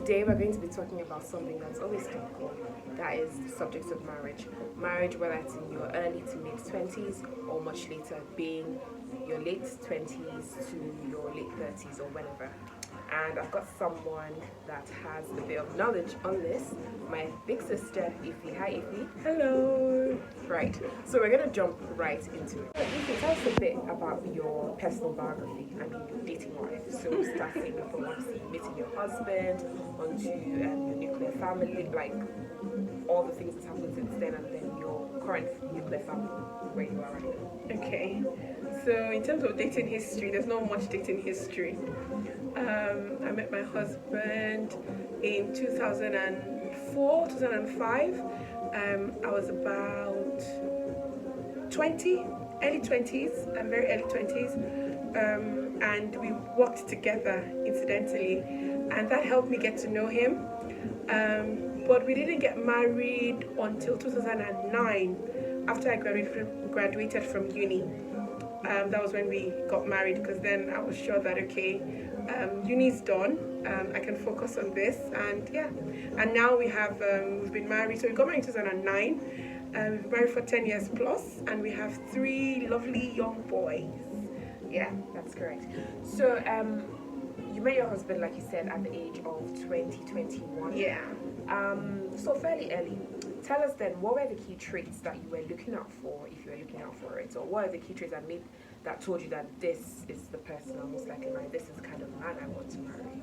today we're going to be talking about something that's always topical. That is the subject of marriage. Marriage, whether it's in your early to mid 20s or much later, being your late 20s to your late 30s or whenever. And I've got someone that has a bit of knowledge on this. My big sister, Ify. Hi, Ify. Hello. Right, so we're going to jump right into it. Ify, tell us a bit about your personal biography, I mean your dating life. So starting from obviously meeting your husband, onto your nuclear family, like all the things that's happened since then, and then your current nuclear family, where you are right now. Okay. So in terms of dating history, there's not much dating history. I met my husband in 2004, 2005. I was about 20, early 20s, very early 20s. And we worked together, incidentally. And that helped me get to know him. But we didn't get married until 2009, after I graduated from uni. That was when we got married, because then I was sure that, okay, uni's done, I can focus on this, and yeah. And now we have, we've been married, so we got married in 2009, we've been married for 10 years plus, and we have 3 lovely young boys. Yeah, that's correct. So, you met your husband, like you said, at the age of 2021. Yeah. So fairly early. Tell us then, what were the key traits that you were looking out for, if you were looking out for it, or what are the key traits that told you that this is the person I'm most likely to marry, this is the kind of man I want to marry?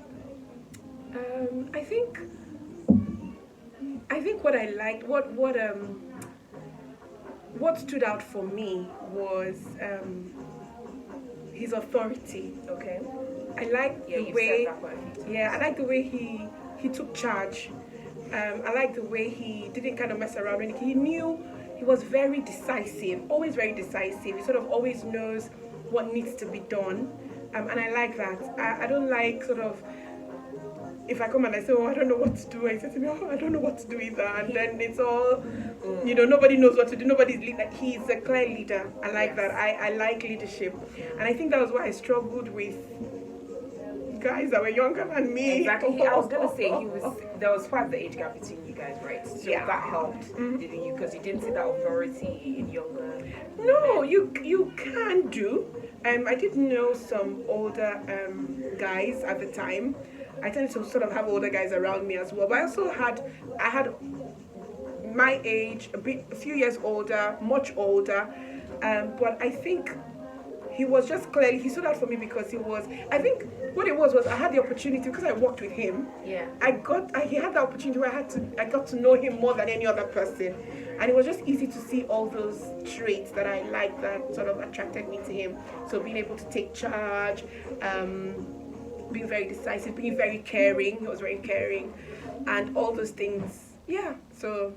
I think what I liked, what stood out for me was his authority. Okay. I like the way. Yeah, I like the way he took charge. I like the way he didn't kind of mess around. When he knew, he was very decisive, always very decisive. He sort of always knows what needs to be done, and I like that. I don't like sort of, if I come and I say, oh, I don't know what to do, I say to me, oh, I don't know what to do either, and then it's all, nobody knows what to do. Nobody's like, he's a clear leader. I like that. I like leadership, and I think that was why I struggled with guys that were younger than me. Exactly. I was gonna say there was quite the age gap between you guys, right? So yeah, that helped, didn't you? Because you didn't see that authority in younger. No, you can do. I did know some older guys at the time. I tended to sort of have older guys around me as well. But I had my age, a few years older, much older. But I think he was just clearly, he stood out for me because I think what it was I had the opportunity, because I worked with him. Yeah. He had the opportunity where I got to know him more than any other person. And it was just easy to see all those traits that I liked that sort of attracted me to him. So being able to take charge, being very decisive, being very caring. He was very caring, and all those things. Yeah. So,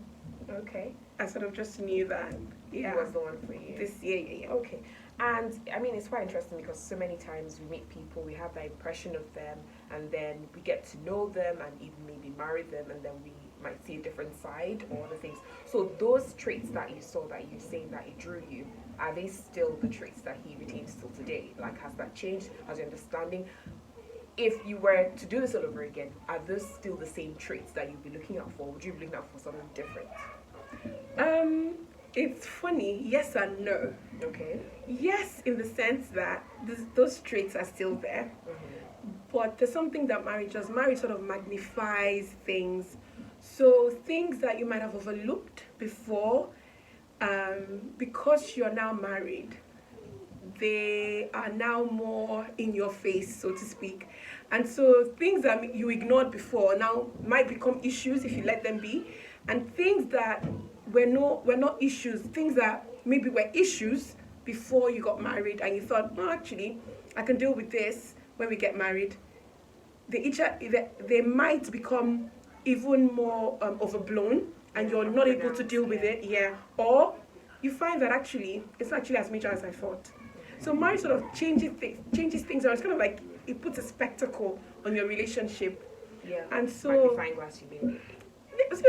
okay, I sort of just knew that. Yeah, he was the one for you. Yeah. Okay. And I mean, it's quite interesting because so many times we meet people, we have that impression of them, and then we get to know them and even maybe marry them, and then we might see a different side or other things. So those traits that you saw, that you're saying that it drew you, are they still the traits that he retains still today? Like, has that changed? Has your understanding? If you were to do this all over again, are those still the same traits that you'd be looking out for? Would you be looking out for something different? It's funny, yes and no. Okay. Yes, in the sense that those traits are still there. But there's something that marriage does. Marriage sort of magnifies things. So things that you might have overlooked before, because you're now married, they are now more in your face, so to speak. And so things that you ignored before now might become issues if you let them be. And things that were not issues, things that maybe were issues before you got married and you thought, oh, actually, I can deal with this when we get married. They might become even more overblown, and you're not able to deal with it. Yeah. Or you find that actually, it's not actually as major as I thought. So marriage sort of changes things around. It's kind of like it puts a spectacle on your relationship. Yeah. And so magnifying glass, you mean?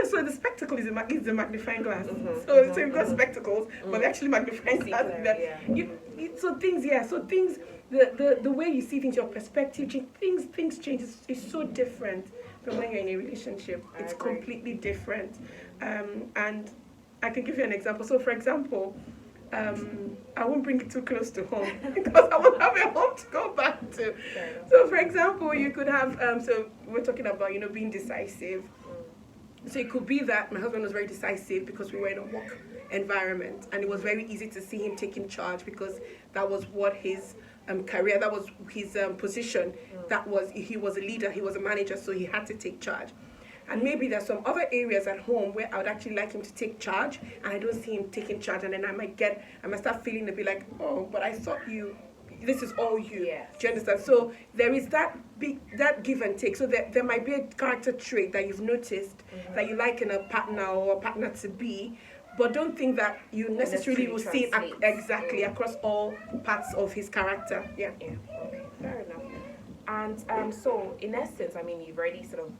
So the spectacle is the magnifying glass. So you've got spectacles, but they're actually magnifying glass. So things, the way you see things, your perspective, things change. It's so different from when you're in a relationship. I It's agree. completely different. And I can give you an example. So, for example, I won't bring it too close to home because I won't have a home to go back to. Fair enough. So, for example, you could have, so we're talking about, being decisive. So it could be that my husband was very decisive because we were in a work environment, and it was very easy to see him taking charge because that was what his career, that was his position. That was, he was a leader, he was a manager, so he had to take charge. And maybe there's some other areas at home where I would actually like him to take charge, and I don't see him taking charge, and then I might start feeling a bit like, oh, but I thought this is all you. Yes. Do you understand? So there is that give and take. So there might be a character trait that you've noticed that you like in a partner or a partner to be, but don't think that you necessarily will see it exactly across all parts of his character. Yeah. Yeah. Okay. Fair enough. And so, in essence, I mean, you've already sort of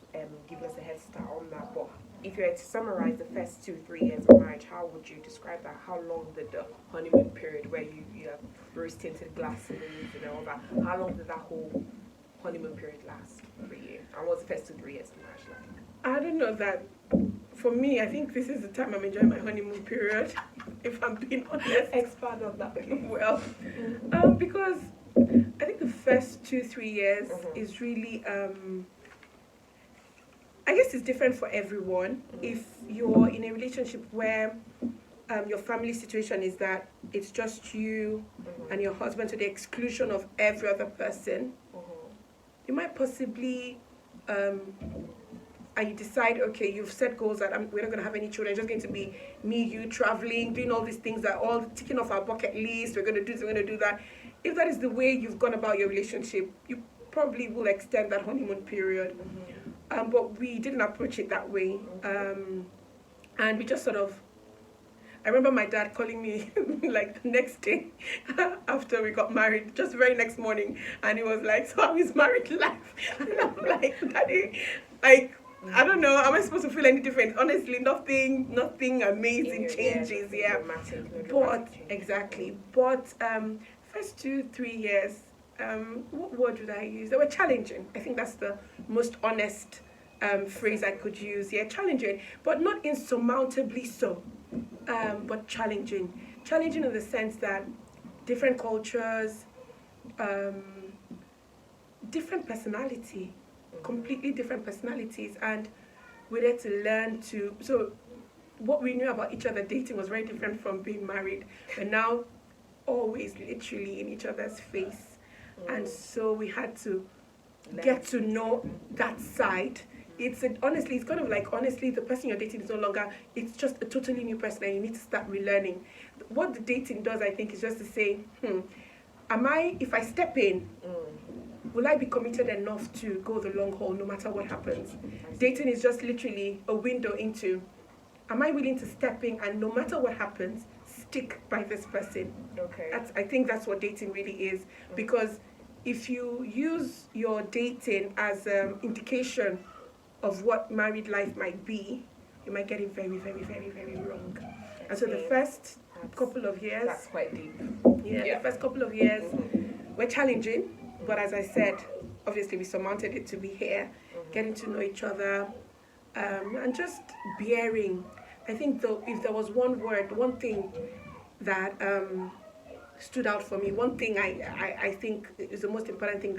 given us a head start on that. But if you were to summarize the first 2-3 years of marriage, how would you describe that? How long did the honeymoon period, where you have rose-tinted glasses and all that, how long did that whole honeymoon period last for you? And what's the first 2-3 years of marriage like? I don't know that. For me, I think this is the time I'm enjoying my honeymoon period. If I'm being honest. Expand on that. Well, because I think the first 2-3 years is really, I guess it's different for everyone. If you're in a relationship where your family situation is that it's just you and your husband to the exclusion of every other person, you might possibly, and you decide, okay, you've set goals that we're not going to have any children. It's just going to be me, you, traveling, doing all these things that are all ticking off our bucket list. We're going to do this, we're going to do that. If that is the way you've gone about your relationship, you probably will extend that honeymoon period. But we didn't approach it that way. And we just sort of, I remember my dad calling me like the next day after we got married, just the very next morning. And he was like, so how is married life? And I'm like, Daddy, like, I don't know, am I supposed to feel any different? Honestly, nothing amazing changes, yeah. But, exactly. But first 2-3 years, what word would I use? They were challenging. I think that's the most honest phrase I could use. Yeah, challenging, but not insurmountably so, but challenging. Challenging in the sense that different cultures, different personality, completely different personalities, and we had to learn to. So, what we knew about each other dating was very different from being married. We're now always literally in each other's face, and so we had to get to know that side. It's honestly kind of like, the person you're dating is no longer, it's just a totally new person, and you need to start relearning. What the dating does, I think, is just to say, if I step in, will I be committed enough to go the long haul no matter what happens? Dating is just literally a window into, am I willing to step in and no matter what happens, stick by this person? Okay. I think that's what dating really is, because if you use your dating as an indication of what married life might be, you might get it very, very, very, very wrong. And so the first couple of years, that's quite deep. The first couple of years were challenging, but as I said, obviously we surmounted it to be here, getting to know each other, and just bearing. I think though, if there was one thing that stood out for me, one thing I think is the most important thing,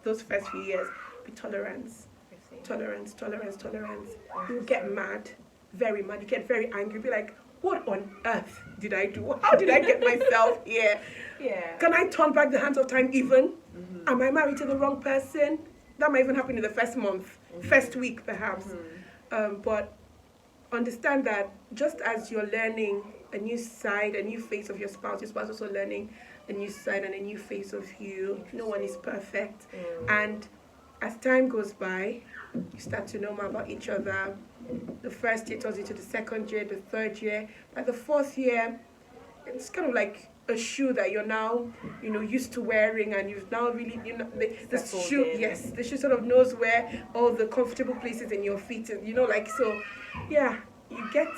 those first few years, be tolerance. Tolerance. You get mad, very mad. You get very angry. Be like, what on earth did I do? How did I get myself here? Yeah. Can I turn back the hands of time even? Am I married to the wrong person? That might even happen in the first month, first week perhaps. But understand that just as you're learning a new side, a new face of your spouse is also learning a new side and a new face of you. No one is perfect. And as time goes by, you start to know more about each other. The first year turns into the second year, the third year. By the fourth year, it's kind of like a shoe that you're now, used to wearing, and you've now really, the shoe, the shoe sort of knows where all the comfortable places in your feet, so, yeah, you get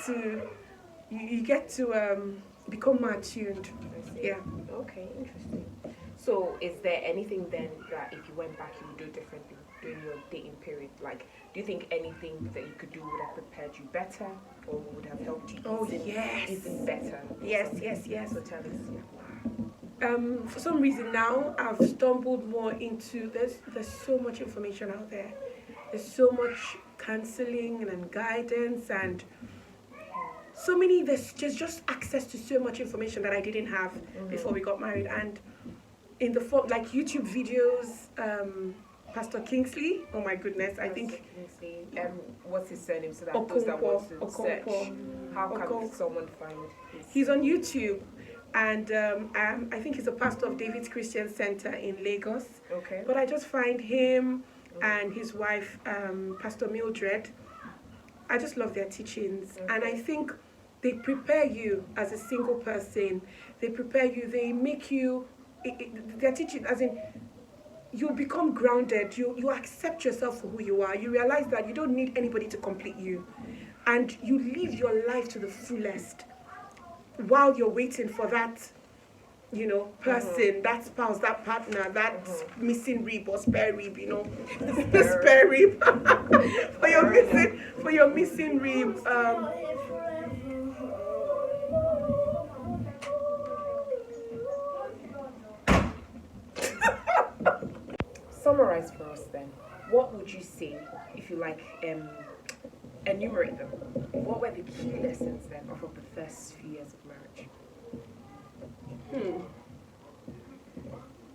to become more attuned. Yeah. Okay, interesting. So, is there anything then that if you went back you would do differently? during your dating period? Like, do you think anything that you could do would have prepared you better, or would have helped you even better? Yes. So tell us. For some reason now I've stumbled more into there's so much information out there. There's so much counseling and guidance and so many there's just access to so much information that I didn't have before we got married. And in the form like YouTube videos, Pastor Kingsley, oh my goodness, I think Kingsley, what's his surname so that Okonkwo, those that want to search, Okonkwo. how can someone find his... He's on YouTube. And I think he's a pastor of David's Christian Center in Lagos. Okay. But I just find him and his wife, Pastor Mildred, I just love their teachings. Okay. And I think they prepare you as a single person. They prepare you, they make you, their teaching, as in, you become grounded. You accept yourself for who you are. You realize that you don't need anybody to complete you. And you live your life to the fullest. While you're waiting for that, person, that spouse, that partner, that missing rib or spare rib, spare rib for your missing rib. Summarize for us then. What would you say if you like? Enumerate them. What were the key lessons then of the first few years of marriage?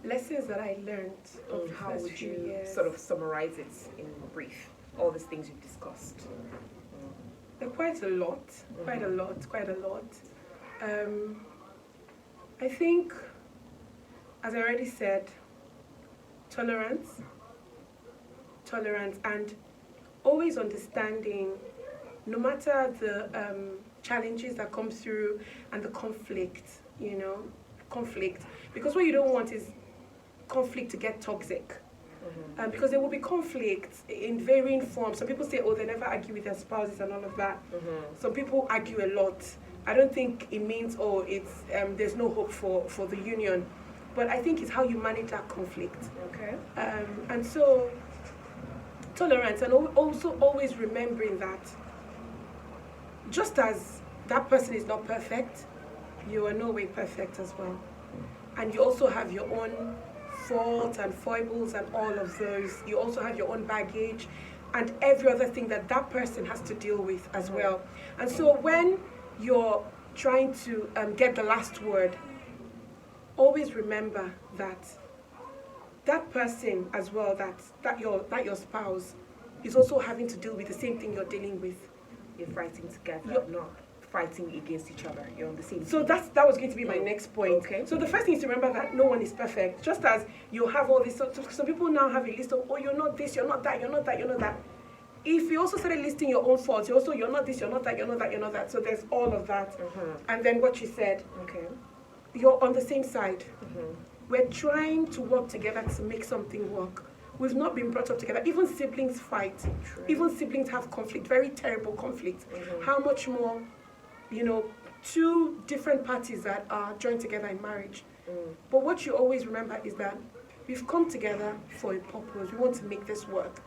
Lessons that I learned of the How first would few you years. sort of summarize it in brief? All these things you've discussed. Quite a lot. I think, as I already said, tolerance, and always understanding, no matter the challenges that come through and the conflict, because what you don't want is conflict to get toxic. Because there will be conflict in varying forms. Some people say, oh, they never argue with their spouses and all of that. Some people argue a lot. I don't think it means, oh, it's there's no hope for the union. But I think it's how you manage that conflict. Okay. And so, tolerance, and also always remembering that just as that person is not perfect, you are no way perfect as well. And you also have your own faults and foibles and all of those. You also have your own baggage and every other thing that person has to deal with as well. And so when you're trying to get the last word, always remember that person as well, that your spouse is also having to deal with the same thing you're dealing with. You're fighting together, not fighting against each other. You're on the same team. So that was going to be my next point. Okay. So the first thing is to remember that no one is perfect. Just as you have all this, so some people now have a list of, oh, you're not this, you're not that, you're not that, you're not that. If you also started listing your own faults, you're not this, you're not that, you're not that, you're not that. So there's all of that. And then what you said, you're on the same side. We're trying to work together to make something work. We've not been brought up together. Even siblings fight. True. Even siblings have conflict, very terrible conflict. How much more, two different parties that are joined together in marriage. But what you always remember is that we've come together for a purpose. We want to make this work.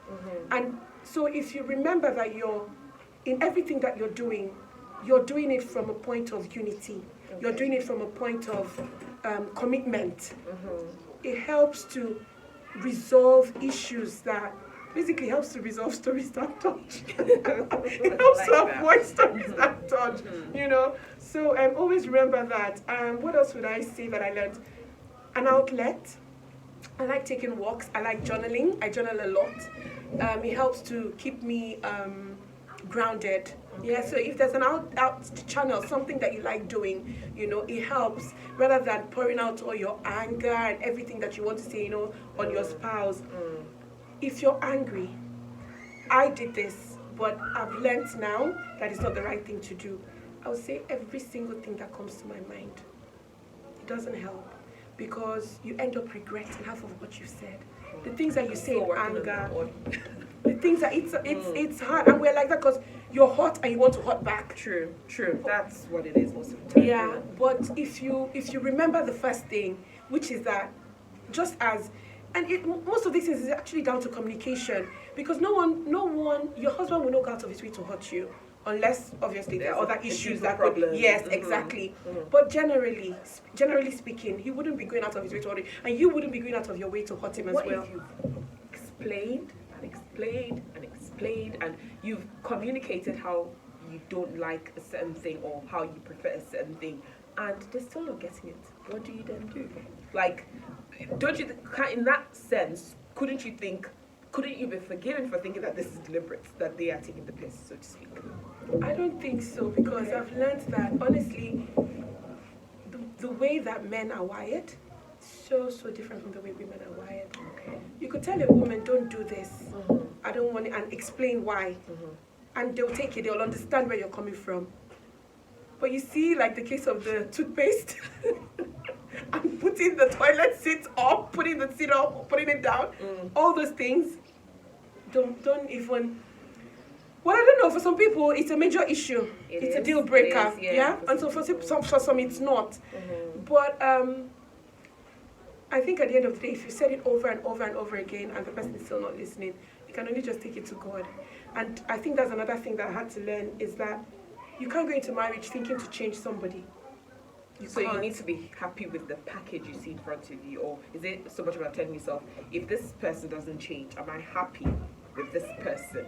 And so if you remember that in everything that you're doing it from a point of unity. You're doing it from a point of commitment. It helps to resolve issues that basically helps to resolve stories that touch. It helps to avoid stories that touch, So always remember that. What else would I say that I learned? An outlet. I like taking walks. I like journaling. I journal a lot. It helps to keep me grounded. Yeah, so if there's an out channel, something that you like doing, it helps, rather than pouring out all your anger and everything that you want to say, on your spouse. If you're angry, I did this, but I've learned now that it's not the right thing to do. I would say every single thing that comes to my mind. It doesn't help, because you end up regretting half of what you said. The things that you say in anger, the things that it's hard, and we're like that because you're hot and you want to hot back. True. That's what it is most of the time. Yeah, but if you remember the first thing, which is that just as And most of these things is actually down to communication, because no one, your husband will not go out of his way to hurt you, unless obviously there are other issues that could. Yes, exactly. But generally speaking, he wouldn't be going out of his way to hurt you, and you wouldn't be going out of your way to hurt him as well. What if you've explained and you've communicated how you don't like a certain thing or how you prefer a certain thing, and they're still not getting it? What do you then do? Like, don't you in that sense, couldn't you be forgiven for thinking that this is deliberate, that they are taking the piss, so to speak? I don't think so, because I've learned that honestly, the way that men are wired, so different from the way women are wired. Okay. You could tell a woman, don't do this, I don't want it, and explain why, and they'll take it, they'll understand where you're coming from. But you see, like the case of the toothpaste, and putting the toilet seat up, putting the seat up, putting it down, all those things, don't even. Well, I don't know. For some people, it's a major issue. It's a deal breaker. Yeah? And so for some, it's not. But I think at the end of the day, if you said it over and over and over again, and the person is still not listening, you can only just take it to God. And I think that's another thing that I had to learn, is that you can't go into marriage thinking to change somebody. You need to be happy with the package you see in front of you, or is it so much about telling yourself, if this person doesn't change, am I happy with this person?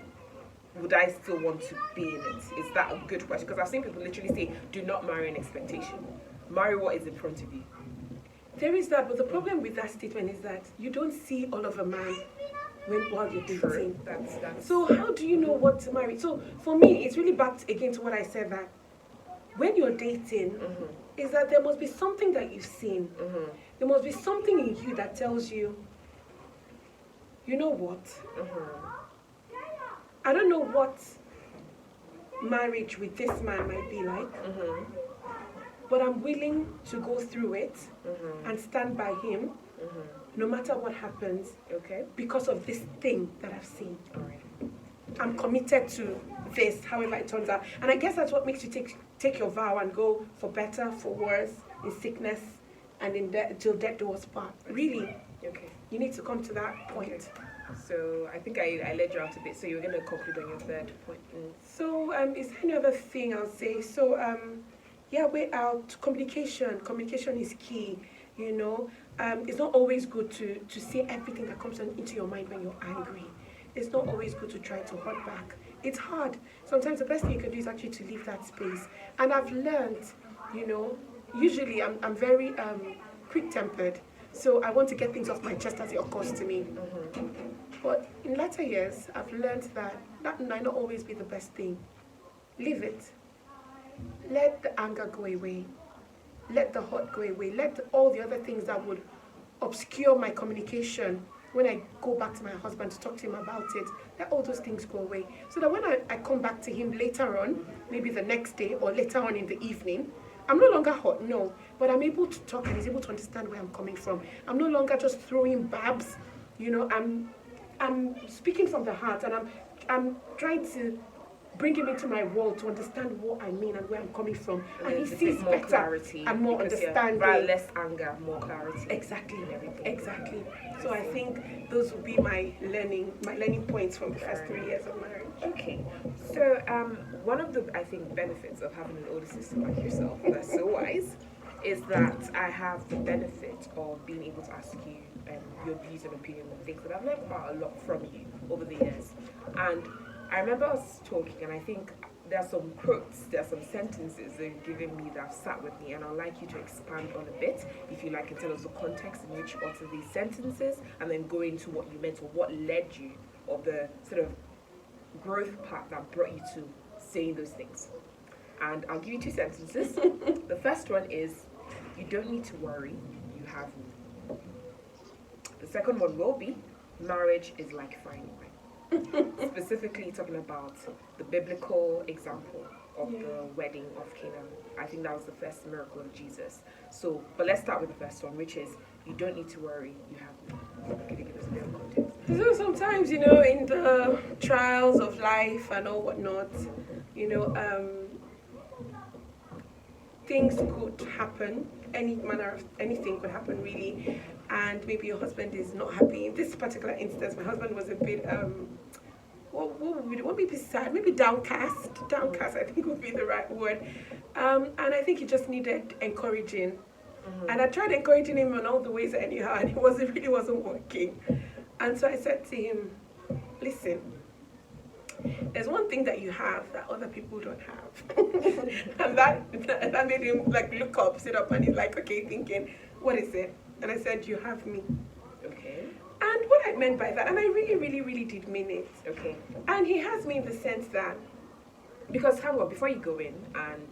Would I still want to be in it? Is that a good question? Because I've seen people literally say, do not marry an expectation. Marry what is in front of you. There is that, but the problem with that statement is that you don't see all of a man while you're dating. That's so how do you know what to marry? So for me, it's really back again to what I said, that when you're dating, is that there must be something that you've seen. There must be something in you that tells you, you know what? I don't know what marriage with this man might be like, but I'm willing to go through it and stand by him, no matter what happens, because of this thing that I've seen. I'm committed to this, however it turns out. And I guess that's what makes you take your vow and go for better, for worse, in sickness, and in death, till death do us part. Really, you need to come to that point. So I think I led you out a bit. So you're going to conclude on your third point. So is there any other thing I'll say? So way out. Communication is key. You know, it's not always good to say everything that comes into your mind when you're angry. It's not always good to try to hurt back. It's hard. Sometimes the best thing you can do is actually to leave that space. And I've learned, you know, usually I'm very quick-tempered. So I want to get things off my chest as it occurs to me. But in latter years, I've learned that might not always be the best thing. Leave it. Let the anger go away. Let the hurt go away. Let all the other things that would obscure my communication when I go back to my husband to talk to him about it, let all those things go away. So that when I come back to him later on, maybe the next day or later on in the evening, I'm no longer hurt, no, but I'm able to talk and he's able to understand where I'm coming from. I'm no longer just throwing babs, you know, I'm speaking from the heart, and I'm trying to bring him into my world to understand what I mean and where I'm coming from. And he sees more better clarity and more understanding. Less anger, more clarity. Exactly. So I think those will be my learning points from the first 3 years of marriage. Okay. So one of the, I think, benefits of having an older sister like yourself that's so wise is that I have the benefit of being able to ask you your views and opinions on things that I've learned about a lot from you over the years. And I remember us talking, and I think there are some quotes, there are some sentences that you've given me that have sat with me, and I'd like you to expand on a bit, if you like, and tell us the context in which you uttered these sentences, and then go into what you meant or what led you, or the sort of growth path that brought you to saying those things. And I'll give you 2 sentences. The first one is, you don't need to worry, you have me. The second one will be, marriage is like fine wine. Specifically talking about the biblical example of the wedding of Cana. I think that was the first miracle of Jesus. So, but let's start with the first one, which is, you don't need to worry, you have me. Can you give us a bit of context? So sometimes, you know, in the trials of life and all whatnot, you know, things could happen any manner of anything could happen really, and maybe your husband is not happy. In this particular instance, my husband was a bit what maybe sad, maybe downcast. Downcast, I think would be the right word. And I think he just needed encouraging. And I tried encouraging him in all the ways anyhow, and it really wasn't working. And so I said to him, listen, there's one thing that you have that other people don't have. And that made him like look up, sit up, and he's like, okay, thinking, what is it? And I said, you have me. Okay. And what I meant by that, and I really did mean it. Okay. And he has me in the sense that, because Hangwa, before you go in, and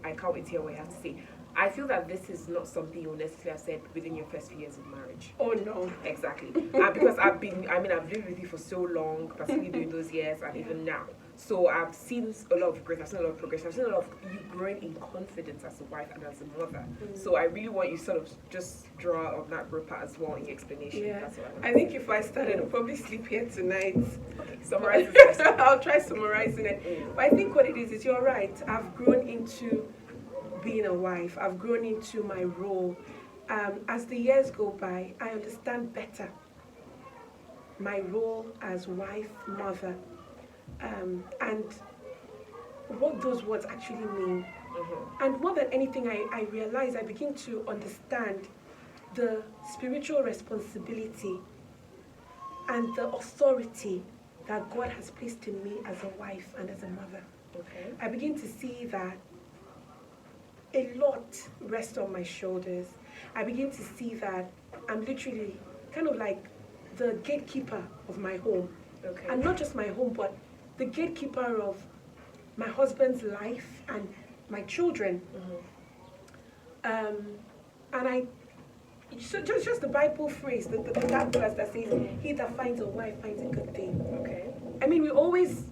I can't wait to hear what you have to say. I feel that this is not something you'll necessarily have said within your first few years of marriage. oh no. Exactly. Because I've lived with you for so long, particularly during those years and even now. So I've seen a lot of growth, I've seen a lot of progression, I've seen a lot of you growing in confidence as a wife and as a mother. So I really want you to sort of just draw on that rope as well in your explanation. Yeah. That's what I think if I started, I'll probably sleep here tonight. Okay, summarize this. I'll try summarizing it. But I think what it is you're right. I've grown into being a wife. I've grown into my role. As the years go by, I understand better my role as wife, mother, and what those words actually mean. And more than anything, I realize, I begin to understand the spiritual responsibility and the authority that God has placed in me as a wife and as a mother. Okay. I begin to see that a lot rests on my shoulders. I begin to see that I'm literally kind of like the gatekeeper of my home. Okay. And not just my home, but the gatekeeper of my husband's life and my children. And so just the Bible phrase, that verse that says, he that finds a wife finds a good thing. Okay. I mean, we always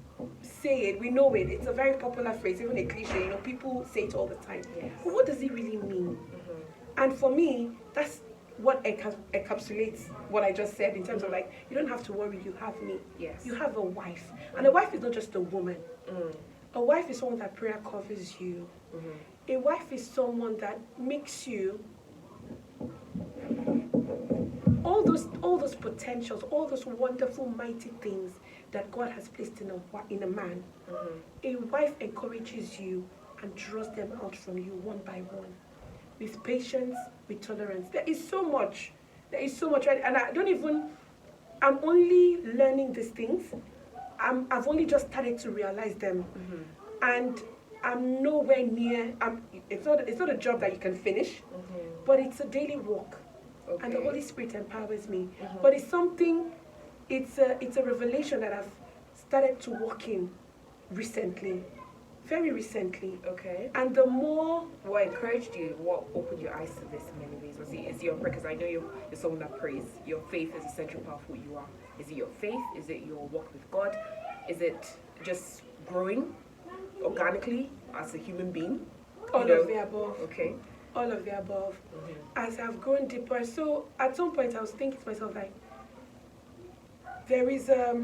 say it, we know it. It's a very popular phrase, even a cliche. You know, people say it all the time. Yes. But what does it really mean? And for me, that's what encapsulates what I just said in terms of like, you don't have to worry, you have me. Yes. You have a wife. And a wife is not just a woman. A wife is someone that prayer covers you. A wife is someone that makes you all those potentials, all those wonderful, mighty things that God has placed in a man. A wife encourages you and draws them out from you one by one, with patience, with tolerance. There is so much, right? And I'm only learning these things. I've only just started to realize them, and I'm nowhere near. It's not a job that you can finish, but it's a daily walk. Okay. And the Holy Spirit empowers me. But it's something, it's a revelation that I've started to walk in recently, very recently. Okay. And the more... What encouraged you, what opened your eyes to this in many ways? Is it your prayer? Because I know you're someone that prays. Your faith is a central part of who you are. Is it your faith? Is it your walk with God? Is it just growing organically as a human being? All of the above. Okay. All of the above. As I've grown deeper, so at some point I was thinking to myself, like, there is a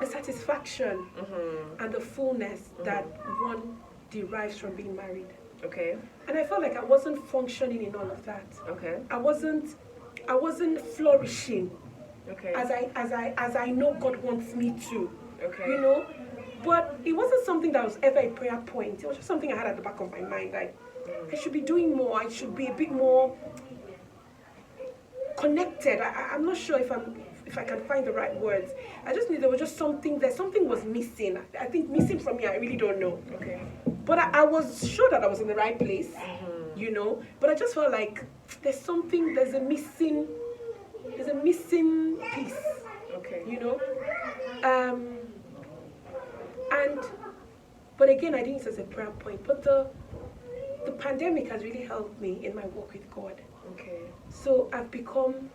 satisfaction and a fullness that one derives from being married. Okay. And I felt like I wasn't functioning in all of that. Okay. I wasn't flourishing. Okay. As I know God wants me to. Okay. You know? But it wasn't something that was ever a prayer point. It was just something I had at the back of my mind, like, I should be doing more. I should be a bit more connected. I'm not sure if I can find the right words. I just knew there was just something there. Something was missing. I think missing from me, I really don't know. Okay. But I was sure that I was in the right place, you know. But I just felt like there's a missing piece. Okay. You know? But again, I didn't use it as a prayer point. But the pandemic has really helped me in my walk with God. Okay. So I've become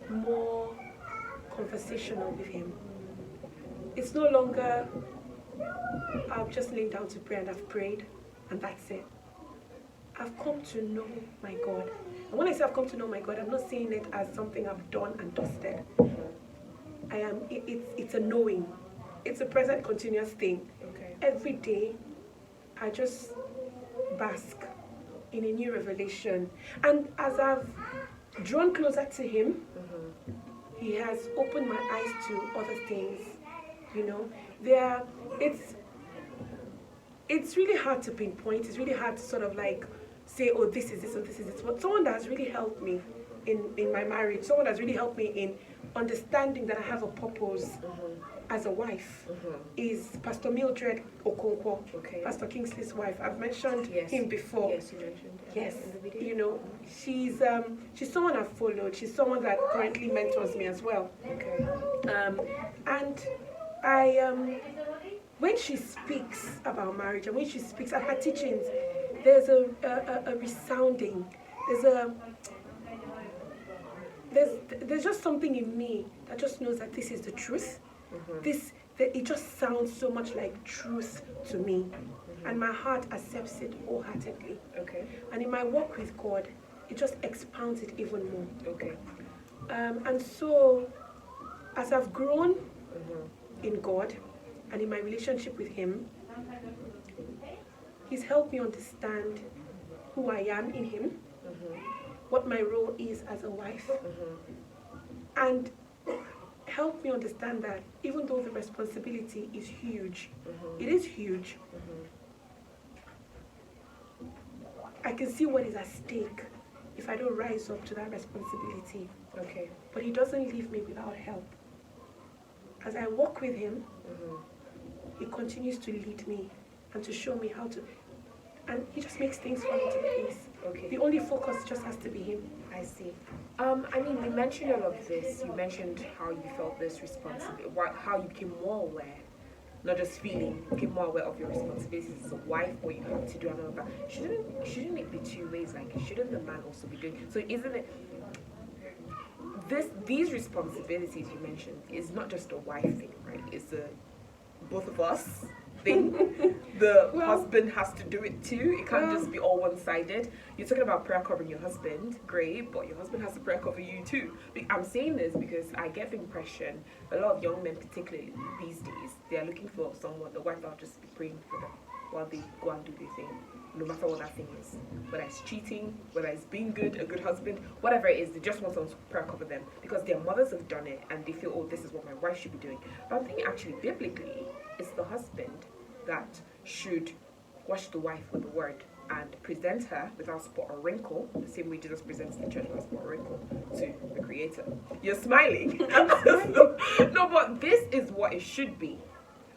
more conversational with Him. It's no longer I've just laid down to pray and I've prayed and that's it. I've come to know my God. And when I say I've come to know my God, I'm not saying it as something I've done and dusted. It's a knowing. It's a present continuous thing. Okay. Every day I just bask in a new revelation. And as I've drawn closer to him, he has opened my eyes to other things. You know, it's really hard to pinpoint. It's really hard to sort of like say, oh, this is this or this is this. But someone that has really helped me in my marriage, someone that's really helped me in understanding that I have a purpose as a wife is Pastor Mildred Okonkwo, Pastor Kingsley's wife. I've mentioned him before. Yes, you mentioned. Yes, in the video. you know, she's someone I've followed. She's someone that currently mentors me as well. Okay. And I when she speaks about marriage and when she speaks at her teachings, there's a resounding. There's just something in me that just knows that this is the truth. It just sounds so much like truth to me, and my heart accepts it wholeheartedly. Okay. And in my walk with God, it just expounds it even more. Okay. And so, as I've grown in God and in my relationship with Him, He's helped me understand who I am in Him, what my role is as a wife, and help me understand that even though the responsibility is huge, it is huge, I can see what is at stake if I don't rise up to that responsibility. Okay. But He doesn't leave me without help. As I walk with Him, He continues to lead me and to show me how to, and He just makes things fall into place. Okay. The only focus just has to be Him. I see. I mean, you mentioned all of this. You mentioned how you felt this responsibility, how you became more aware, not just feeling, you became more aware of your responsibilities as a wife, what you have to do and all of that. Shouldn't it be two ways? Like, shouldn't the man also be doing? So isn't it? These responsibilities you mentioned is not just a wife thing, right? It's a both of us thing. The husband has to do it too. It can't just be all one-sided. You're talking about prayer covering your husband, great, but your husband has to prayer cover you too. I'm saying this because I get the impression a lot of young men, particularly these days, they are looking for someone, the wife that'll just be praying for them while they go and do their thing, no matter what that thing is. Whether it's cheating, whether it's being good, a good husband, whatever it is, they just want someone to prayer cover them because their mothers have done it and they feel, oh, this is what my wife should be doing. But I'm thinking actually, biblically, it's the husband that should wash the wife with the word and present her without spot or wrinkle, the same way Jesus presents the church without spot or wrinkle to the Creator. You're smiling. No, but this is what it should be.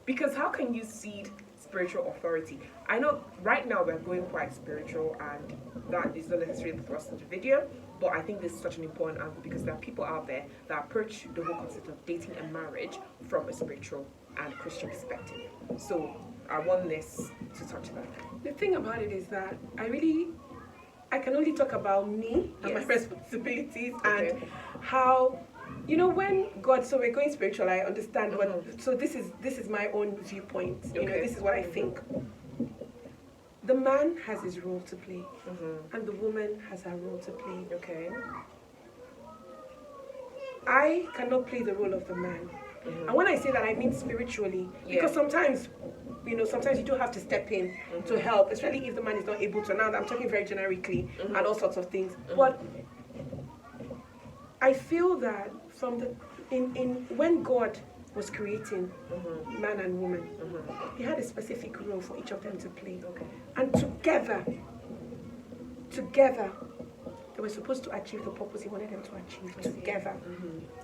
Because how can you cede spiritual authority? I know right now we're going quite spiritual and that is not necessarily the thrust of the video, but I think this is such an important angle because there are people out there that approach the whole concept of dating and marriage from a spiritual and Christian perspective. So I want this to touch that. The thing about it is that I can only talk about me and my responsibilities and how, you know, when God, so we're going spiritual, I understand what, so this is my own viewpoint, you know, this is what I think. The man has his role to play and the woman has her role to play. Okay. I cannot play the role of the man. And when I say that, I mean spiritually. Because sometimes, you know, sometimes you do have to step in to help, especially if the man is not able to. Now, I'm talking very generically and all sorts of things. But I feel that from when God was creating man and woman, He had a specific role for each of them to play. And together, they were supposed to achieve the purpose He wanted them to achieve together.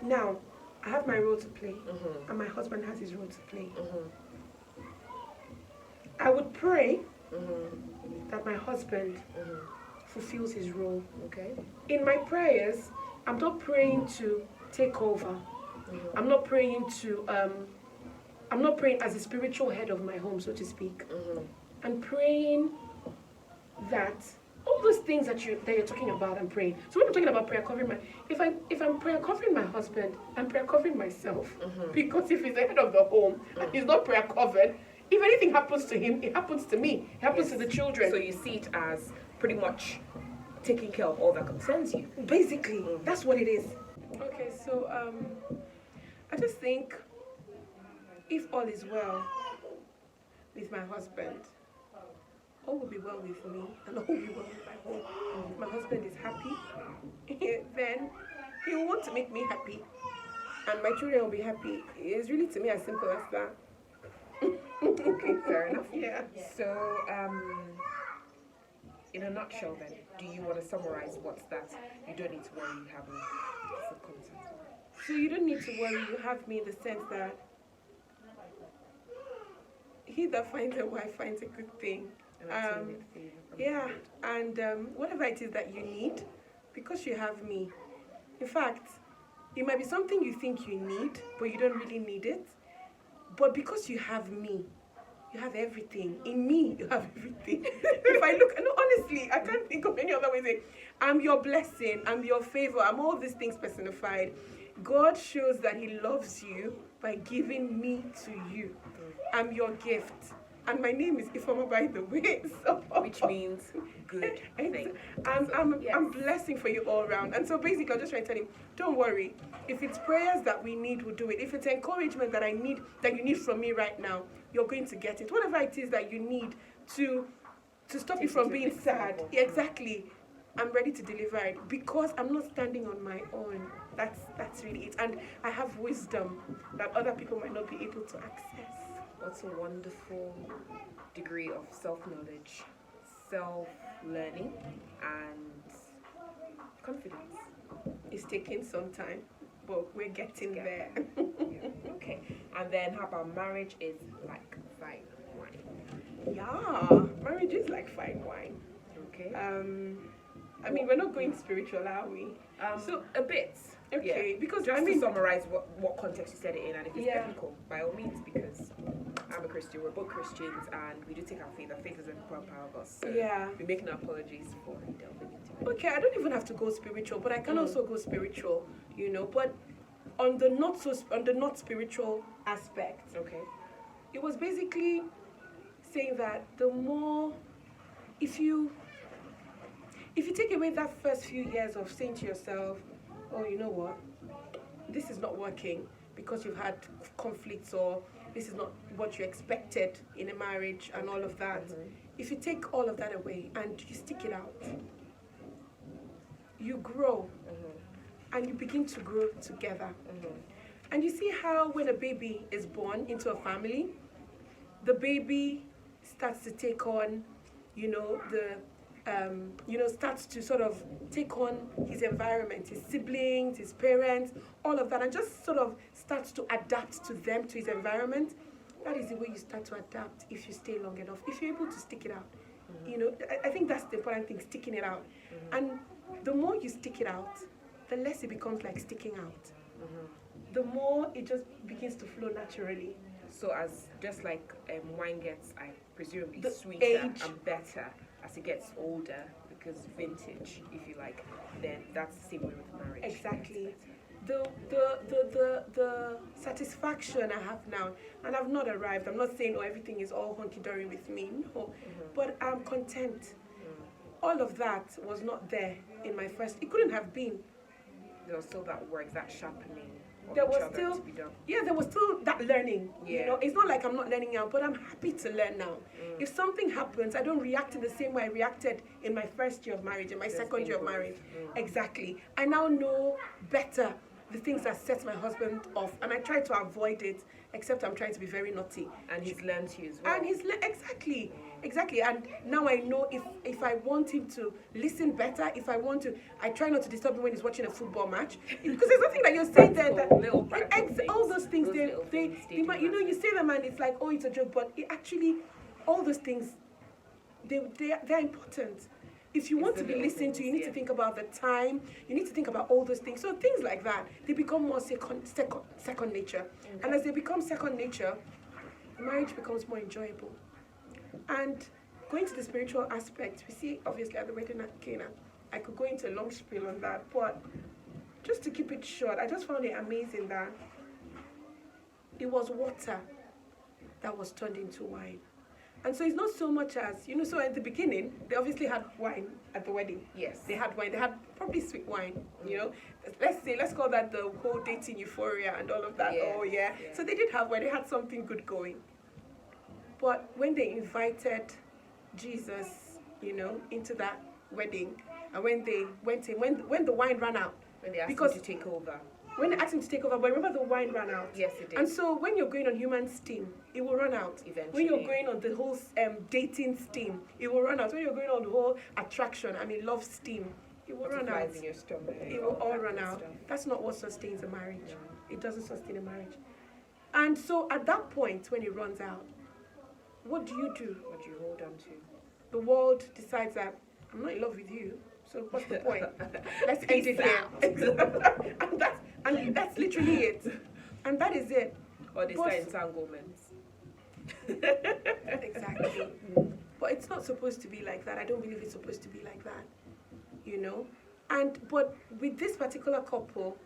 Now, I have my role to play, and my husband has his role to play. I would pray that my husband fulfills his role. In my prayers, I'm not praying to take over. I'm not praying as a spiritual head of my home, so to speak. I'm praying that all those things that you're talking about, I'm praying. So when I'm talking about prayer covering if I'm prayer covering my husband, I'm prayer covering myself. Because if he's the head of the home and he's not prayer covered, if anything happens to him, it happens to me. It happens to the children. So you see it as pretty much taking care of all that concerns you. Basically, that's what it is. Okay, so I just think if all is well with my husband, all will be well with me and all will be well with my home. If my husband is happy, then he will want to make me happy and my children will be happy. It's really to me as simple as that. Okay, fair enough. Yeah. So, in a nutshell, then, do you want to summarize what's that? You don't need to worry. You have a full content. So you don't need to worry, you have me in the sense that he that finds a wife finds a good thing. And I'm saying it for you. Yeah, and whatever it is that you need, because you have me. In fact, it might be something you think you need, but you don't really need it. But because you have me, you have everything. In me, you have everything. If I look, no, honestly, I can't think of any other way to say, I'm your blessing, I'm your favor, I'm all these things personified. God shows that He loves you by giving me to you. I'm your gift. And my name is Ifoma, by the way. So, Which means good thing. I'm blessing for you all around. And so basically, I'm just trying to tell him, don't worry. If it's prayers that we need, we'll do it. If it's encouragement that you need from me right now, you're going to get it. Whatever it is that you need to stop you from being sad. Yeah, exactly. I'm ready to deliver it because I'm not standing on my own. That's really it. And I have wisdom that other people might not be able to access. What's a wonderful degree of self-knowledge, self-learning, and confidence. It's taking some time, but we're getting there. Yeah. Okay. And then how about marriage is like fine wine? Yeah, marriage is like fine wine. Okay. I mean, we're not going spiritual, are we? So a bit. Okay, Yeah. because Just I mean, to summarize what context you said it in, and if it's Yeah. biblical, by all means, because I'm a Christian, we're both Christians, and we do take our faith. Our faith is an important part of us. So Yeah. we're making apologies for delving into it. okay, I don't even have to go spiritual, but I can also go spiritual, But on the not spiritual aspect, Okay. it was basically saying that the more, if you take away that first few years of saying to yourself, oh, you know what, this is not working because you've had conflicts or this is not what you expected in a marriage and all of that. If you take all of that away and you stick it out, you grow and you begin to grow together. And you see how when a baby is born into a family, the baby starts to take on, starts to sort of take on his environment, his siblings, his parents, all of that, and just sort of starts to adapt to them, to his environment. That is the way you start to adapt if you stay long enough, if you're able to stick it out. I think that's the important thing, sticking it out. And the more you stick it out, the less it becomes like sticking out. The more it just begins to flow naturally. So as just like wine gets, I presume, The sweeter age. and better as it gets older, because vintage, if you like, then that's the same way with marriage. Exactly. The satisfaction I have now, and I've not arrived. I'm not saying everything is all hunky dory with me. No, but I'm content. All of that was not there in my first. It couldn't have been. There was still that work, that sharpening of There each was other still, to be done. there was still that learning. Yeah. It's not like I'm not learning now, but I'm happy to learn now. If something happens, I don't react in the same way I reacted in my first year of marriage, in my second year of marriage. Exactly. I now know better the things that set my husband off, and I try to avoid it, except I'm trying to be very naughty. And he's learned you as well. And exactly. And now I know if I want him to listen better, I try not to disturb him when he's watching a football match, because there's nothing that you're saying there that Little practical things. all those things Those they little things, they do might, you matter. say them and it's like, oh, it's a joke, but it actually, all those things, they're important. If you want the to be little listened to, you things, need to yeah. think about the time. You need to think about all those things. So things like that, they become more second nature. And as they become second nature, marriage becomes more enjoyable. And going to the spiritual aspect, we see obviously at the wedding at Cana. I could go into a long spiel on that, but just to keep it short, I just found it amazing that it was water that was turned into wine. And so it's not so much as, so at the beginning, they obviously had wine at the wedding. Yes. They had wine. They had probably sweet wine, Let's call that the whole dating euphoria and all of that. Yeah. Oh, yeah. So they did have wine. They had something good going. But when they invited Jesus, into that wedding. And when they went in, when the wine ran out, When they asked because him to take over. when they asked him to take over, but remember the wine ran out. Yes, it did. And so when you're going on human steam, it will run out. Eventually. When you're going on the whole dating steam, it will run out. When you're going on the whole attraction, love steam, it will run out. Butterflies in your stomach. It will all run that out. stuff. That's not what sustains a marriage. No. It doesn't sustain a marriage. And so at that point, when it runs out, what do you do? What do you hold on to? The world decides that I'm not in love with you. So what's the point? Let's end it here. and that's literally it. And that is it. Or they start entanglements. Exactly. But it's not supposed to be like that. I don't believe it's supposed to be like that. But with this particular couple,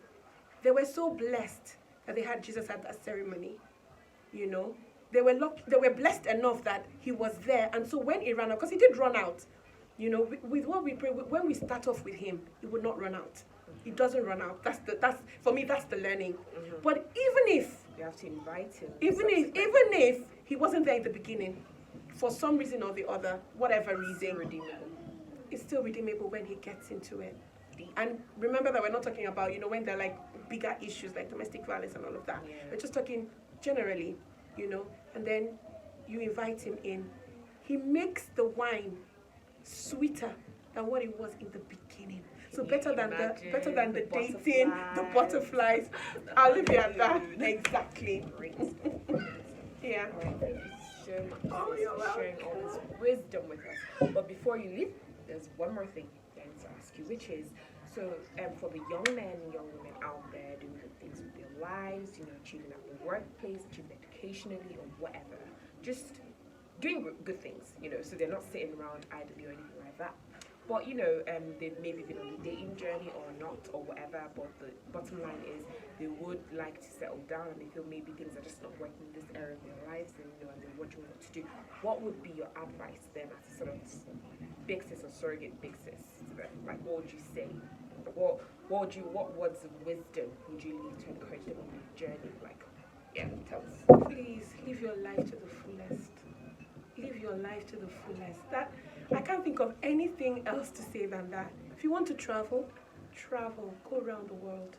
they were so blessed that they had Jesus at that ceremony. They were blessed enough that he was there. And so when it ran out, because he did run out, with what we pray, when we start off with him, it would not run out. It doesn't run out. That's for me, that's the learning. Mm-hmm. But even if you have to invite him. Even if he wasn't there in the beginning, for some reason or the other, whatever reason, it's still redeemable when he gets into it. And remember that we're not talking about, when there are like bigger issues like domestic violence and all of that. Yeah. We're just talking generally, and then you invite him in. He makes the wine sweeter than what it was in the beginning. So better than the dating, the butterflies. I'll leave it at that. Exactly. Yeah. Thank you so much you're for sharing all this wisdom with us. But before you leave, there's one more thing I need to ask you, which is, so for the young men and young women out there doing good things with their lives, achieving at the workplace, achieving educationally or whatever, just doing good things, so they're not sitting around idly or anything like that. But, they've maybe been on a dating journey or not or whatever, but the bottom line is they would like to settle down and they feel maybe things are just not working in this area of their lives and, and they're wondering what to do. What would be your advice to them as a sort of big sis or surrogate big sis to them? Like, what would you say? What words of wisdom would you leave to encourage them on their journey? Like, yeah, tell us. Please, live your life to the fullest. Live your life to the fullest. That I can't think of anything else to say than that. If you want to travel, go around the world.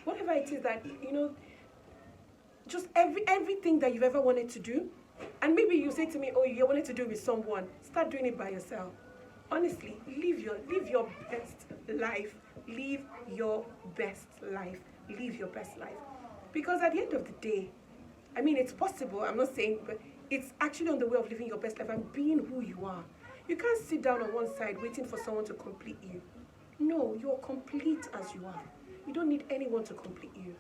Whatever it is that, just everything that you've ever wanted to do. And maybe you say to me, oh, you wanted to do it with someone. Start doing it by yourself. Honestly, live your best life. Live your best life. Live your best life. Because at the end of the day, it's possible, I'm not saying, but it's actually on the way of living your best life and being who you are. You can't sit down on one side waiting for someone to complete you. No, you're complete as you are. You don't need anyone to complete you.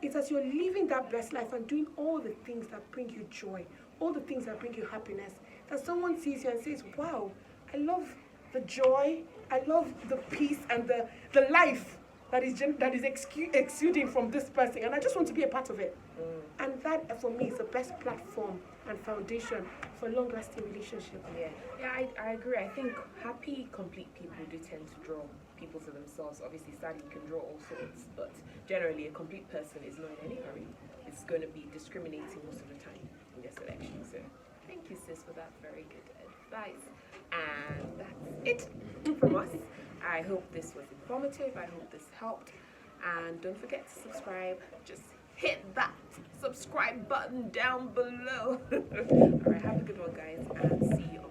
It's as you're living that best life and doing all the things that bring you joy, all the things that bring you happiness, that someone sees you and says, wow, I love the joy, I love the peace and the life that is exuding from this person, and I just want to be a part of it. And that, for me, is the best platform and foundation for a long-lasting relationship. Yeah, I agree. I think happy, complete people do tend to draw people to themselves. Obviously, sadly, you can draw all sorts, but generally, a complete person is not in any hurry. It's going to be discriminating most of the time in their selection. So, thank you, sis, for that very good advice. And that's it from us. I hope this was informative. I hope this helped. And don't forget to subscribe. Just hit that subscribe button down below. All right, have a good one, guys, and see you on